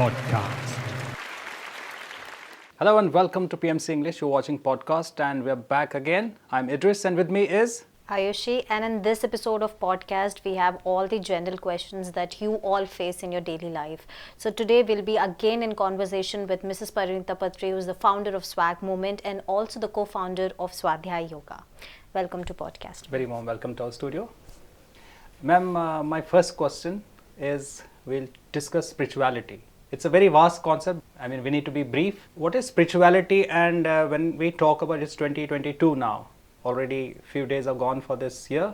Podcast. Hello and welcome to PMC English. You're watching podcast and we're back again. I'm Idris and with me is Ayushi, and in this episode of podcast we have all the general questions that you all face in your daily life. So today we'll be again in conversation with Mrs. Parinitha Patri, who is the founder of Swag Movement and also the co-founder of Swadhyay Yoga. Welcome to podcast. very warm welcome to our studio. Ma'am, my first question is we'll discuss spirituality. It's a very vast concept. I mean, we need to be brief. What is spirituality? And when we talk about it's 2022 now, already few days are gone for this year.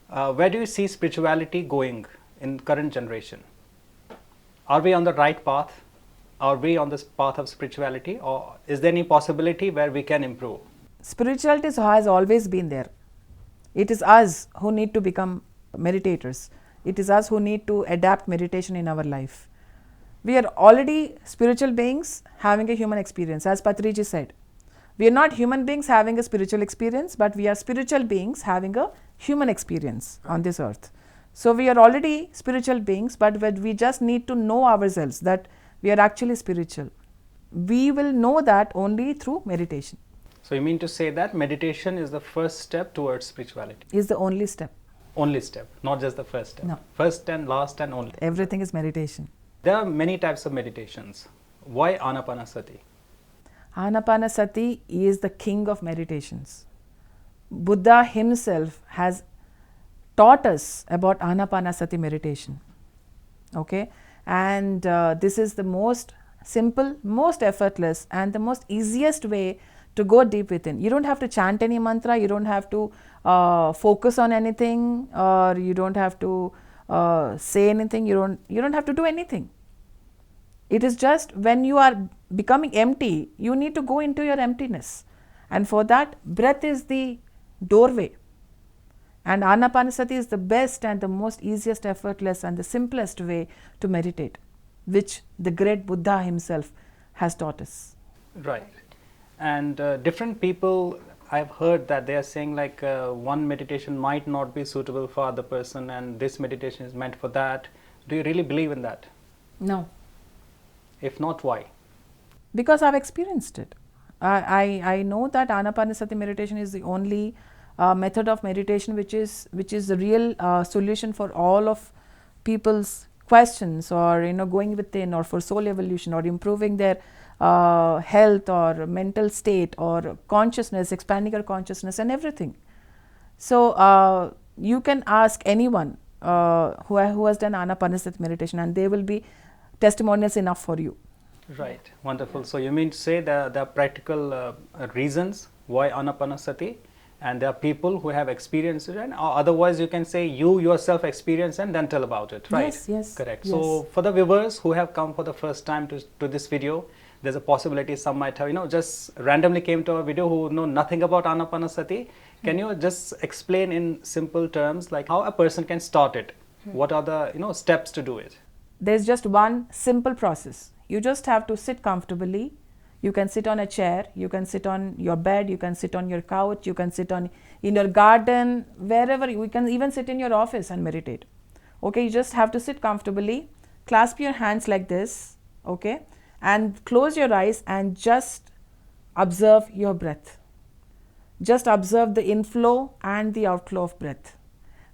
Where do you see spirituality going in current generation? Are we on the right path? Are we on this path of spirituality, or is there any possibility where we can improve? Spirituality has always been there. It is us who need to become meditators. It is us who need to adapt meditation in our life. We are already spiritual beings having a human experience, as Patriji said. We are not human beings having a spiritual experience, but we are spiritual beings having a human experience on this earth. So we are already spiritual beings, but we just need to know ourselves that we are actually spiritual. We will know that only through meditation. So you mean to say that meditation is the first step towards spirituality? Is the only step. Only step, not just the first step. No. First and last and only. Everything is meditation. There are many types of meditations. Why Anapanasati? Anapanasati is the king of meditations. Buddha himself has taught us about Anapanasati meditation. Okay? And this is the most simple, most effortless and the most easiest way to go deep within. You don't have to chant any mantra, you don't have to focus on anything, or you don't have to say anything, you don't have to do anything. It is just when you are becoming empty, you need to go into your emptiness. And for that, breath is the doorway. And Anapanasati is the best and the most easiest, effortless and the simplest way to meditate, which the great Buddha himself has taught us. Right. And different people, I've heard that they are saying like one meditation might not be suitable for other person and this meditation is meant for that. Do you really believe in that? No. If not, why? Because I've experienced it. I know that Anapanasati meditation is the only method of meditation which is the real solution for all of people's questions, or going within, or for soul evolution, or improving their health or mental state or consciousness, expanding your consciousness and everything. So you can ask anyone who has done Anapanasati meditation and they will be testimonials enough for you. Right. Wonderful. So you mean to say that there are practical reasons why Anapanasati, and there are people who have experienced it, and otherwise you can say you yourself experience and then tell about it, right? Yes. Correct. Yes. So for the viewers who have come for the first time to this video, there's a possibility some might have, just randomly came to our video who know nothing about Anapanasati. Can you just explain in simple terms like how a person can start it? What are the steps to do it? There's just one simple process. You just have to sit comfortably. You can sit on a chair, you can sit on your bed, you can sit on your couch, you can sit in your garden, wherever. You can even sit in your office and meditate. Okay, you just have to sit comfortably, clasp your hands like this, okay, and close your eyes and just observe your breath. Just observe the inflow and the outflow of breath.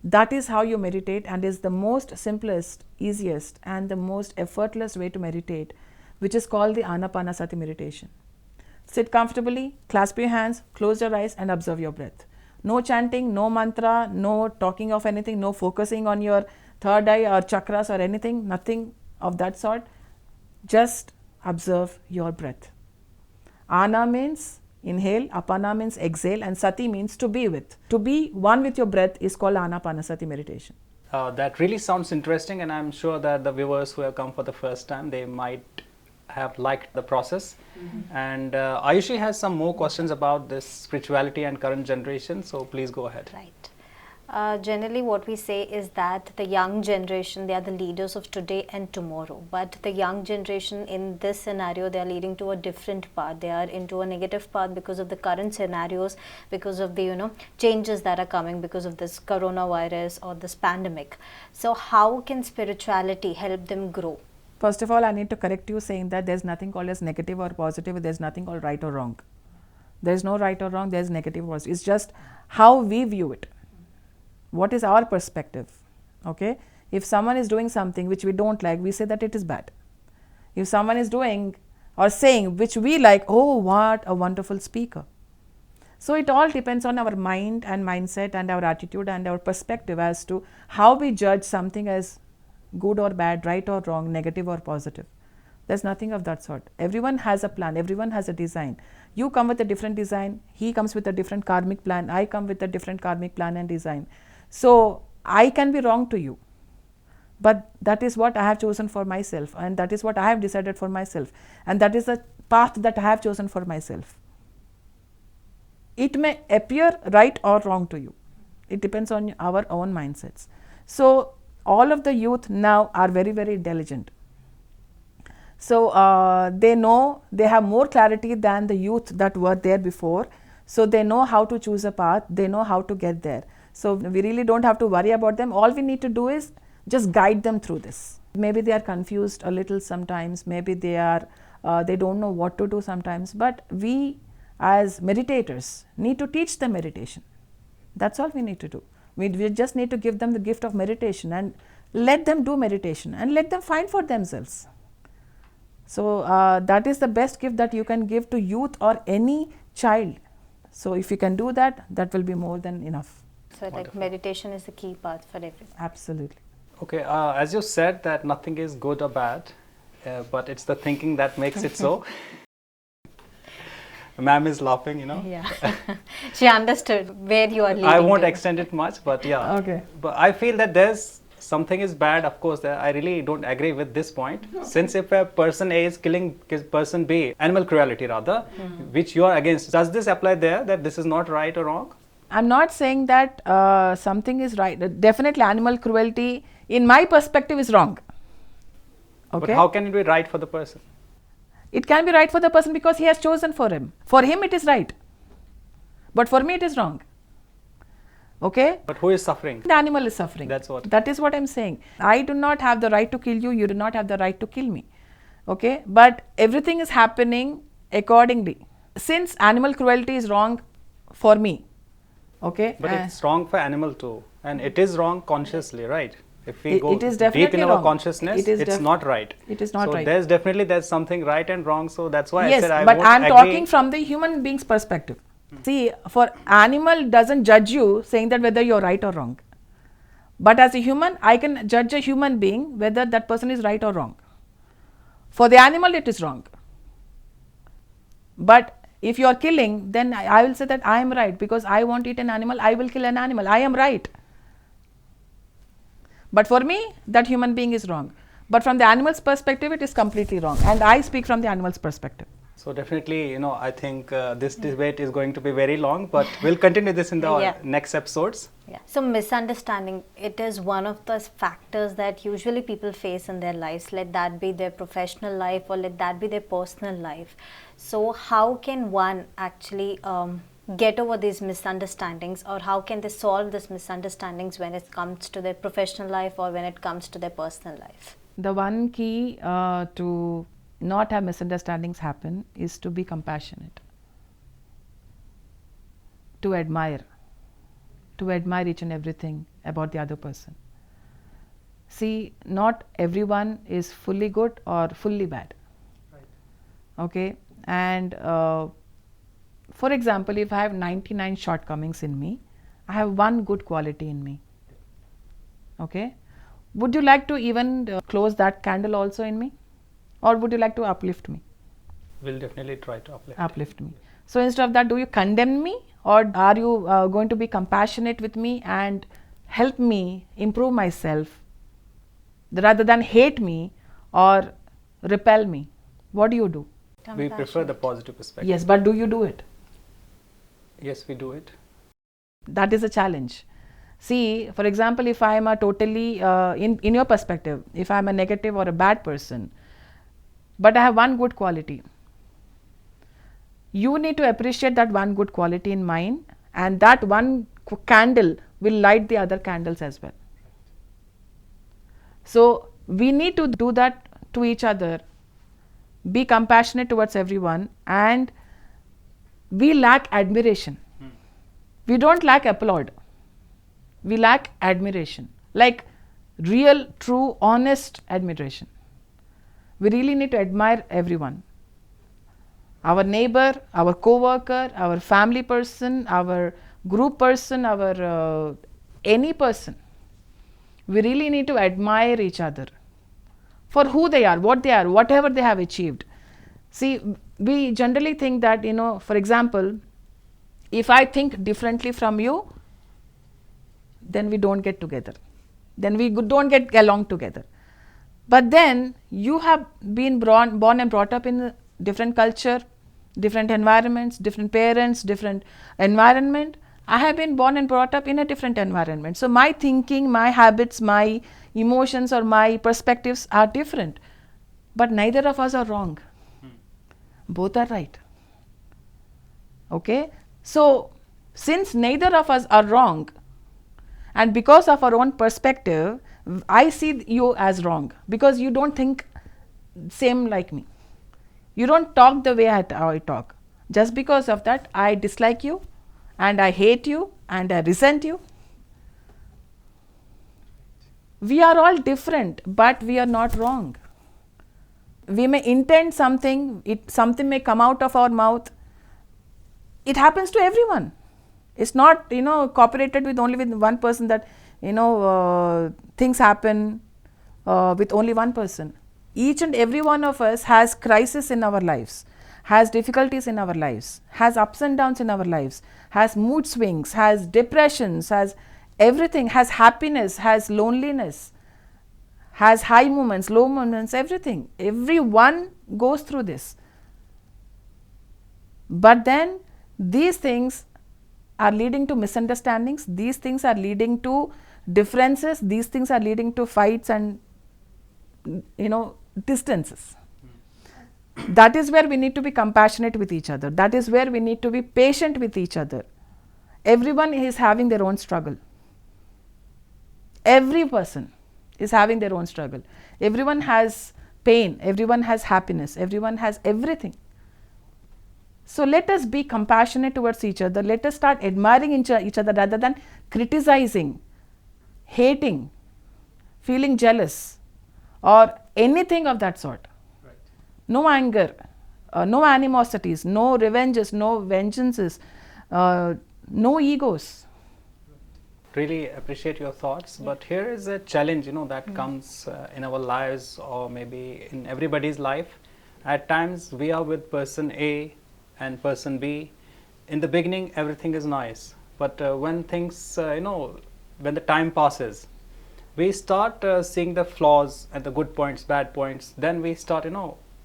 That is how you meditate, and is the most simplest, easiest and the most effortless way to meditate, which is called the Anapanasati meditation. Sit comfortably, clasp your hands, close your eyes and observe your breath. No chanting, no mantra, no talking of anything, no focusing on your third eye or chakras or anything, nothing of that sort. Just observe your breath. Ana means inhale, apana means exhale, and sati means to be with. To be one with your breath is called Anapanasati meditation. That really sounds interesting, and I'm sure that the viewers who have come for the first time, they might have liked the process. And Ayushi has some more questions about this spirituality and current generation, so please go ahead. Right. Generally what we say is that the young generation, they are the leaders of today and tomorrow, but the young generation in this scenario, they are leading to a different path. They are into a negative path because of the current scenarios, because of the changes that are coming because of this coronavirus or this pandemic. So how can spirituality help them grow? First of all, I need to correct you saying that there's nothing called as negative or positive, there's nothing called right or wrong. There's no right or wrong, there's negative or positive. It's just how we view it. What is our perspective? Okay? If someone is doing something which we don't like, we say that it is bad. If someone is doing or saying which we like, oh, what a wonderful speaker. So it all depends on our mind and mindset and our attitude and our perspective as to how we judge something as good or bad, right or wrong, negative or positive. There's nothing of that sort. Everyone has a plan, everyone has a design. You come with a different design, he comes with a different karmic plan, I come with a different karmic plan and design. So I can be wrong to you, but that is what I have chosen for myself, and that is what I have decided for myself, and that is the path that I have chosen for myself. It may appear right or wrong to you. It depends on our own mindsets. So all of the youth now are very, very intelligent. So they know, they have more clarity than the youth that were there before. So they know how to choose a path, they know how to get there. So we really don't have to worry about them. All we need to do is just guide them through this. Maybe they are confused a little sometimes, maybe they don't know what to do sometimes, but we as meditators need to teach them meditation. That's all we need to do. We just need to give them the gift of meditation and let them do meditation and let them find for themselves. So that is the best gift that you can give to youth or any child. So if you can do that, that will be more than enough. So like meditation is the key path for everyone. Absolutely. Okay, as you said that nothing is good or bad, but it's the thinking that makes it so. Ma'am is laughing, you know. Yeah. She understood where you are leading. I won't extend it much, but yeah. Okay. But I feel that there's something is bad, of course. I really don't agree with this point. No. Since if a person A is killing person B, animal cruelty rather, which you are against, does this apply there, that this is not right or wrong? I'm not saying that something is right. Definitely animal cruelty, in my perspective, is wrong. Okay. But how can it be right for the person? It can be right for the person because he has chosen for him. For him it is right. But for me it is wrong. Okay? But who is suffering? The animal is suffering. That's what. That is what I'm saying. I do not have the right to kill you. You do not have the right to kill me. Okay? But everything is happening accordingly. Since animal cruelty is wrong for me. Okay? But it's wrong for animal too. And it is wrong consciously, right? If we go it is definitely deep in our wrong. It's not right. It is not so right. There's something right and wrong. So that's why yes, I said I but won't I'm agree. talking from the human being's perspective. See, for animal doesn't judge you saying that whether you're right or wrong. But as a human, I can judge a human being whether that person is right or wrong. For the animal, it is wrong. But if you are killing, then I will say that I am right because I want to eat an animal, I will kill an animal. I am right. But for me, that human being is wrong. But from the animal's perspective, it is completely wrong. And I speak from the animal's perspective. So definitely, I think this debate is going to be very long, but we'll continue this in the next episodes. Yeah. So misunderstanding, it is one of the factors that usually people face in their lives. Let that be their professional life or let that be their personal life. So how can one actually get over these misunderstandings, or how can they solve these misunderstandings when it comes to their professional life or when it comes to their personal life? The one key to not have misunderstandings happen is to be compassionate, to admire each and everything about the other person. See, not everyone is fully good or fully bad. Right. Okay, and for example, if I have 99 shortcomings in me, I have one good quality in me. Okay, would you like to even close that candle also in me? Or would you like to uplift me? We'll definitely try to uplift me. So instead of that, do you condemn me, or are you going to be compassionate with me and help me improve myself rather than hate me or repel me? What do you do? We prefer the positive perspective. Yes, but do you do it? Yes, we do it. That is a challenge. See, for example, if I am a totally, in your perspective, if I am a negative or a bad person, but I have one good quality, you need to appreciate that one good quality in mine, and that one candle will light the other candles as well. So we need to do that to each other, be compassionate towards everyone, and we lack admiration. We don't lack applaud. We lack admiration, like real, true, honest admiration. We really need to admire everyone. Our neighbor, our co-worker, our family person, our group person, our any person. We really need to admire each other for who they are, what they are, whatever they have achieved. See, we generally think that, for example, if I think differently from you, then we don't get together. Then we don't get along together. But then you have been born and brought up in a different culture, different environments, different parents, different environment. I have been born and brought up in a different environment. So my thinking, my habits, my emotions or my perspectives are different. But neither of us are wrong. Both are right. Okay? So since neither of us are wrong, and because of our own perspective, I see you as wrong because you don't think same like me. You don't talk the way I talk. Just because of that, I dislike you and I hate you and I resent you. We are all different, but we are not wrong. We may intend something, something may come out of our mouth. It happens to everyone. It's not, cooperated with only with one person that, things happen with only one person. Each and every one of us has crisis in our lives, has difficulties in our lives, has ups and downs in our lives, has mood swings, has depressions, has everything, has happiness, has loneliness, has high moments, low moments, everything. Everyone goes through this. But then these things are leading to misunderstandings, these things are leading to differences, these things are leading to fights and distances. That is where we need to be compassionate with each other. That is where we need to be patient with each other. Everyone is having their own struggle. Every person is having their own struggle. Everyone has pain, everyone has happiness, everyone has everything. So let us be compassionate towards each other. Let us start admiring each other rather than criticizing, hating, feeling jealous or anything of that sort. Right. No anger, no animosities, no revenges, no vengeances, no egos. Really appreciate your thoughts, but here is a challenge, that comes in our lives or maybe in everybody's life. At times we are with person A and person B. In the beginning everything is nice, but when things, when the time passes, we start seeing the flaws and the good points, bad points. Then we start,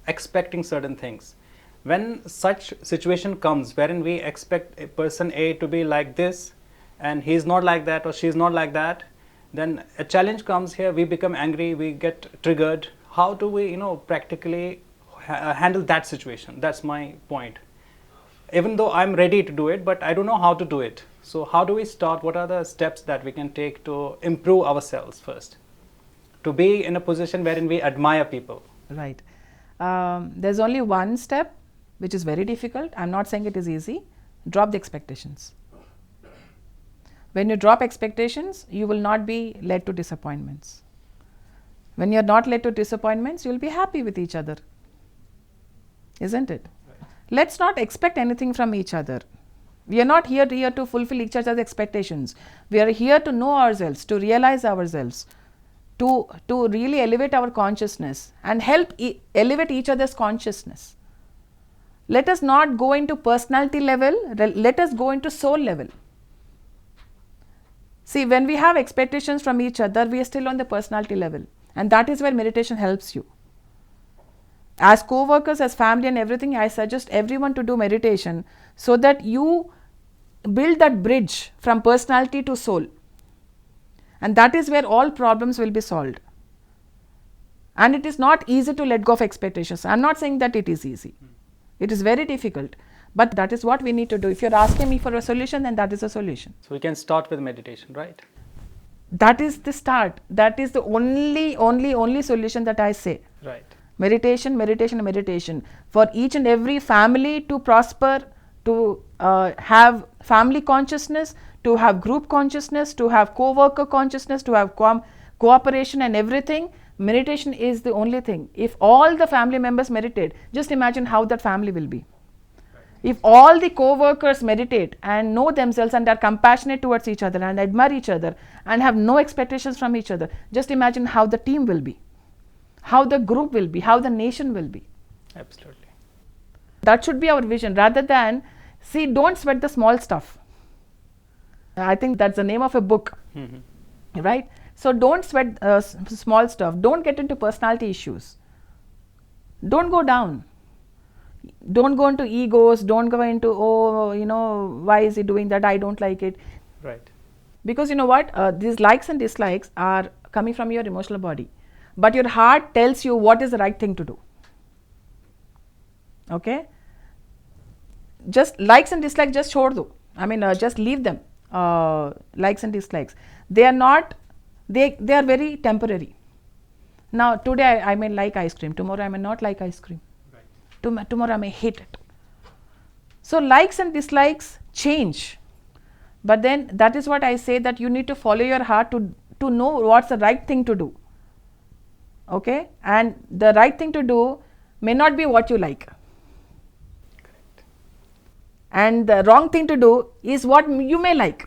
expecting certain things. When such situation comes wherein we expect a person A to be like this and he is not like that or she is not like that, then a challenge comes here. We become angry, we get triggered. How do we, practically handle that situation? That's my point. Even though I'm ready to do it, but I don't know how to do it. So how do we start? What are the steps that we can take to improve ourselves first? To be in a position wherein we admire people. Right. There's only one step which is very difficult. I'm not saying it is easy. Drop the expectations. When you drop expectations, you will not be led to disappointments. When you're not led to disappointments, you'll be happy with each other. Isn't it? Let's not expect anything from each other. We are not here to fulfill each other's expectations. We are here to know ourselves, to realize ourselves, to really elevate our consciousness and help elevate each other's consciousness. Let us not go into personality level, let us go into soul level. See, when we have expectations from each other, we are still on the personality level, and that is where meditation helps you. As co-workers, as family and everything, I suggest everyone to do meditation so that you build that bridge from personality to soul. And that is where all problems will be solved. And it is not easy to let go of expectations. I am not saying that it is easy. It is very difficult. But that is what we need to do. If you are asking me for a solution, then that is a solution. So we can start with meditation, right? That is the start. That is the only solution that I say. Right. Meditation, meditation, meditation. For each and every family to prosper, to have family consciousness, to have group consciousness, to have co-worker consciousness, to have cooperation and everything, meditation is the only thing. If all the family members meditate, just imagine how that family will be. If all the co-workers meditate and know themselves and are compassionate towards each other and admire each other and have no expectations from each other, just imagine how the team will be, how the group will be, how the nation will be. Absolutely. That should be our vision, rather than, see, don't sweat the small stuff. I think that's the name of a book, right? So don't sweat small stuff. Don't get into personality issues. Don't go down. Don't go into egos. Don't go into, oh, why is he doing that? I don't like it. Right. Because you know what? These likes and dislikes are coming from your emotional body. But your heart tells you what is the right thing to do. Okay? Just likes and dislikes, just chhod do. Just leave them. Likes and dislikes. They are not, they are very temporary. Now, today I may like ice cream. Tomorrow I may not like ice cream. Tomorrow I may hate it. So likes and dislikes change, but then that is what I say, that you need to follow your heart to know what's the right thing to do. Okay, and the right thing to do may not be what you like. Correct. And the wrong thing to do is what you may like.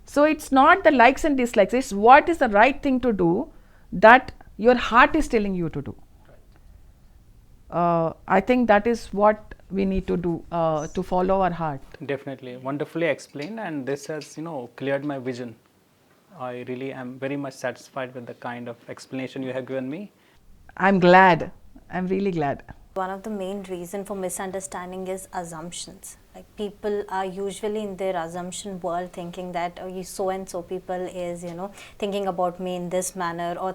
So it's not the likes and dislikes, it's what is the right thing to do that your heart is telling you to do. I think that is what we need to do, to follow our heart. Definitely. Wonderfully explained, and this has, cleared my vision. I really am very much satisfied with the kind of explanation you have given me. I'm glad. I'm really glad. One of the main reasons for misunderstanding is assumptions. Like, people are usually in their assumption world thinking that so and so people is thinking about me in this manner, or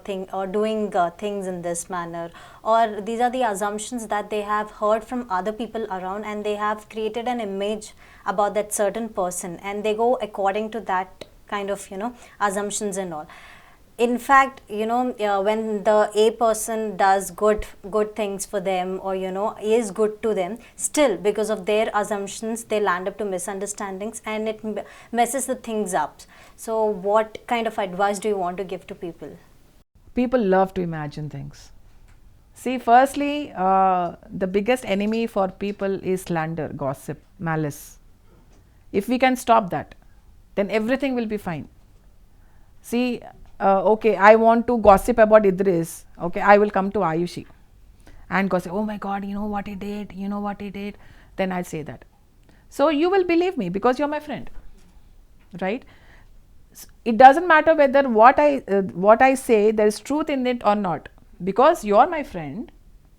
doing things in this manner, or these are the assumptions that they have heard from other people around, and they have created an image about that certain person, and they go according to that kind of assumptions and all. In fact, when the A person does good things for them, or is good to them, still because of their assumptions they land up to misunderstandings, and it messes the things up. So what kind of advice do you want to give to people? People love to imagine things. See, firstly, the biggest enemy for people is slander, gossip, malice. If we can stop that, then everything will be fine. See, okay, I want to gossip about Idris. Okay, I will come to Ayushi and gossip, oh my God, you know what he did, then I'll say that. So you will believe me because you're my friend, right? It doesn't matter whether what I say there is truth in it or not. Because you're my friend,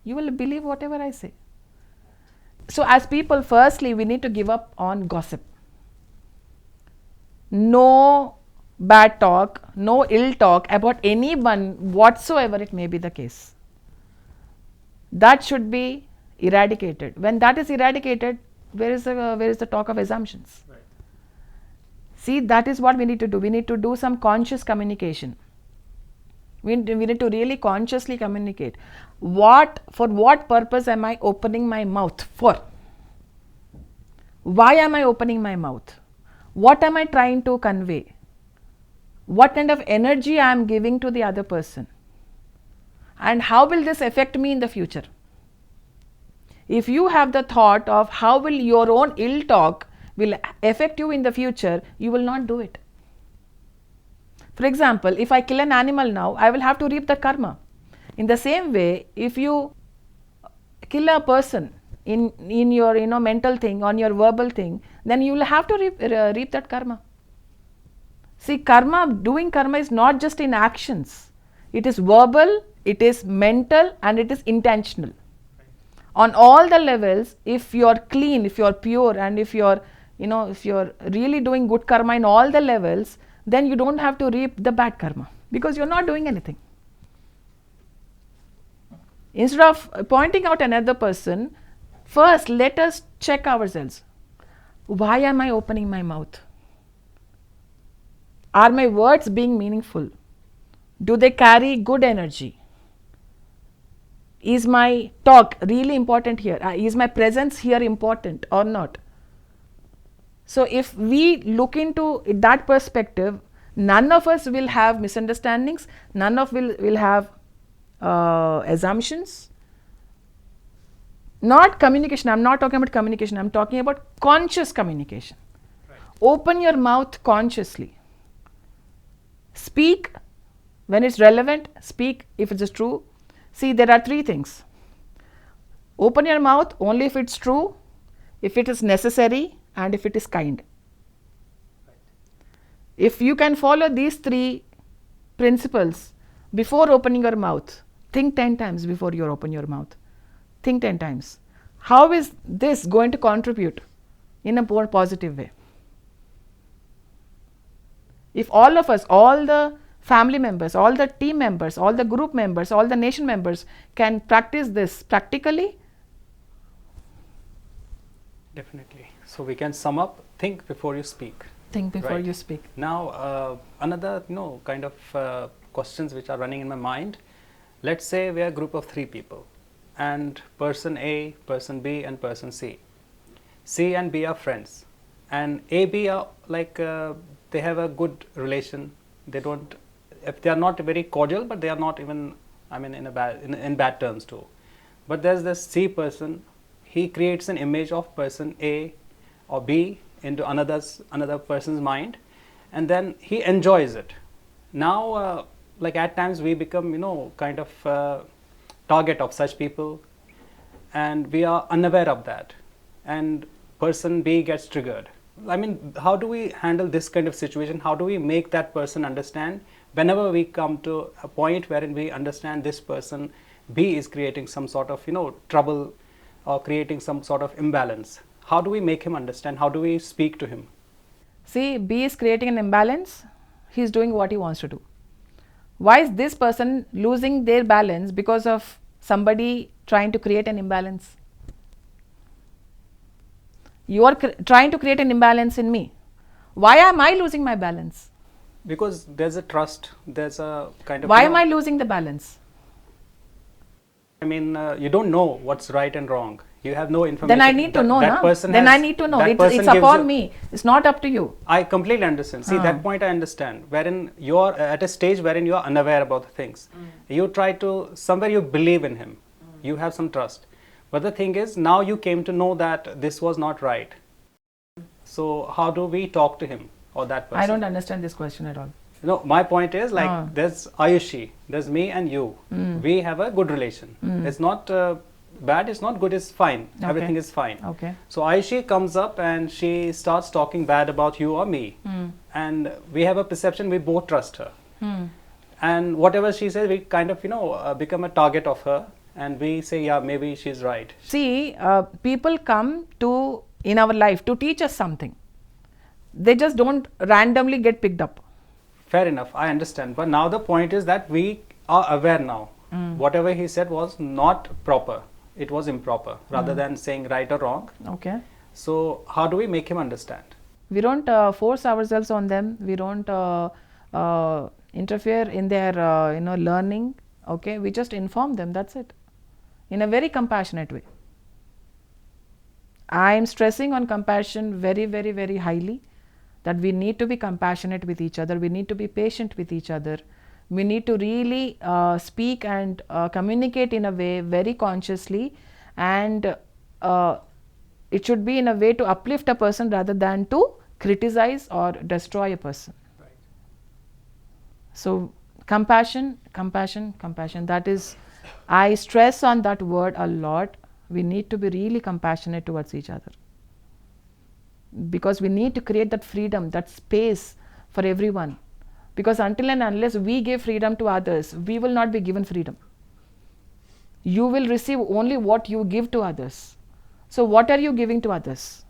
you will believe whatever I say. So as people, firstly, we need to give up on gossip. No bad talk, no ill talk about anyone whatsoever it may be the case. That should be eradicated. When that is eradicated, where is the talk of assumptions? Right. See, that is what we need to do. We need to do some conscious communication. We need to really consciously communicate. For what purpose am I opening my mouth for? Why am I opening my mouth? What am I trying to convey? What kind of energy I am giving to the other person? And how will this affect me in the future? If you have the thought of how will your own ill talk will affect you in the future, you will not do it. For example, if I kill an animal now, I will have to reap the karma. In the same way, if you kill a person in your mental thing, on your verbal thing, then you will have to reap that karma. See, doing karma is not just in actions. It is verbal, it is mental, and it is intentional. On all the levels, if you are clean, if you are pure, and if you are really doing good karma in all the levels, then you don't have to reap the bad karma because you're not doing anything. Instead of pointing out another person, first let us check ourselves. Why am I opening my mouth? Are my words being meaningful? Do they carry good energy? Is my talk really important here? Is my presence here important or not? So if we look into that perspective, none of us will have misunderstandings, none of will have assumptions. Not communication, I'm not talking about communication, I'm talking about conscious communication. Right. Open your mouth consciously. Speak when it's relevant, speak if it is true. See, there are three things. Open your mouth only if it's true, if it is necessary, and if it is kind. Right. If you can follow these three principles before opening your mouth, think 10 times before you open your mouth. Think 10 times. How is this going to contribute in a more positive way? If all of us, all the family members, all the team members, all the group members, all the nation members can practice this practically. Definitely. So we can sum up, think before you speak. Think before Right. you speak. Now, another kind of questions which are running in my mind. Let's say we are a group of 3 people, and person A, person B, and person C. C and B are friends, and A, B are like they have a good relation. They don't, if they are not very cordial, but they are not even, I mean, in bad terms too. But there's this C person. He creates an image of person A or B into another person's mind, and then he enjoys it. Now, like at times we become, kind of target of such people, and we are unaware of that, and person B gets triggered. I mean, how do we handle this kind of situation? How do we make that person understand whenever we come to a point wherein we understand this person B is creating some sort of, trouble or creating some sort of imbalance? How do we make him understand? How do we speak to him? See, B is creating an imbalance. He is doing what he wants to do. Why is this person losing their balance because of somebody trying to create an imbalance? You are trying to create an imbalance in me. Why am I losing my balance? Because there's a trust, there's a kind of... Why am I losing the balance? I mean, you don't know what's right and wrong. You have no information. Then I need to know, Then I need to know. It's upon me. It's not up to you. I completely understand. See, that point I understand. Wherein you are at a stage wherein you are unaware about the things. You try to, somewhere you believe in him. You have some trust. But the thing is, now you came to know that this was not right. So how do we talk to him or that person? I don't understand this question at all. No, my point is like there's Ayushi, there's me and you. We have a good relation. It's not bad, it's not good, it's fine. Okay. Everything is fine. Okay. So Ayushi comes up and she starts talking bad about you or me. And we have a perception we both trust her. And whatever she says, we kind of, become a target of her. And we say, yeah, maybe she's right. See, people come to in our life to teach us something. They just don't randomly get picked up. Fair enough, I understand. But now the point is that we are aware now. Whatever he said was not proper. It was improper, rather than saying right or wrong. Okay. So how do we make him understand? We don't force ourselves on them. We don't interfere in their learning. Okay. We just inform them. That's it. In a very compassionate way. I am stressing on compassion very, very, very highly. That we need to be compassionate with each other. We need to be patient with each other. We need to really speak and communicate in a way very consciously, and it should be in a way to uplift a person rather than to criticize or destroy a person. Right. So compassion, compassion, compassion. That is, I stress on that word a lot. We need to be really compassionate towards each other. Because we need to create that freedom, that space for everyone. Because until and unless we give freedom to others, we will not be given freedom. You will receive only what you give to others. So what are you giving to others?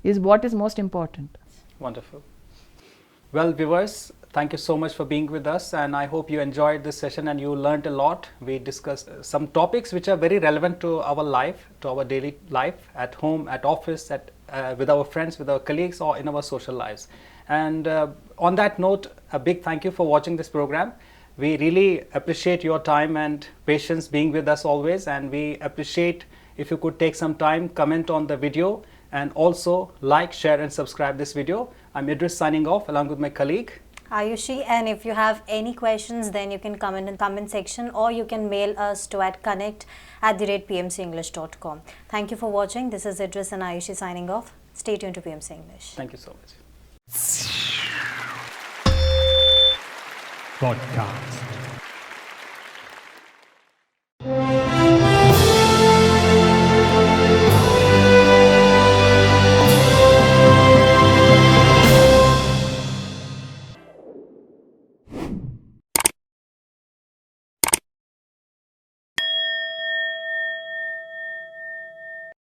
Is what is most important. Wonderful. Well, viewers, thank you so much for being with us, and I hope you enjoyed this session and you learned a lot. We discussed some topics which are very relevant to our life, to our daily life, at home, at office, with our friends, with our colleagues, or in our social lives. And on that note, a big thank you for watching this program. We really appreciate your time and patience being with us always, and we appreciate if you could take some time, comment on the video, and also like, share and subscribe this video. I'm Idris signing off along with my colleague Ayushi, and if you have any questions, then you can comment in the comment section, or you can mail us to connect@pmcenglish.com. Thank you for watching. This is Idris and Ayushi signing off. Stay tuned to PMC English. Thank you so much. Podcast.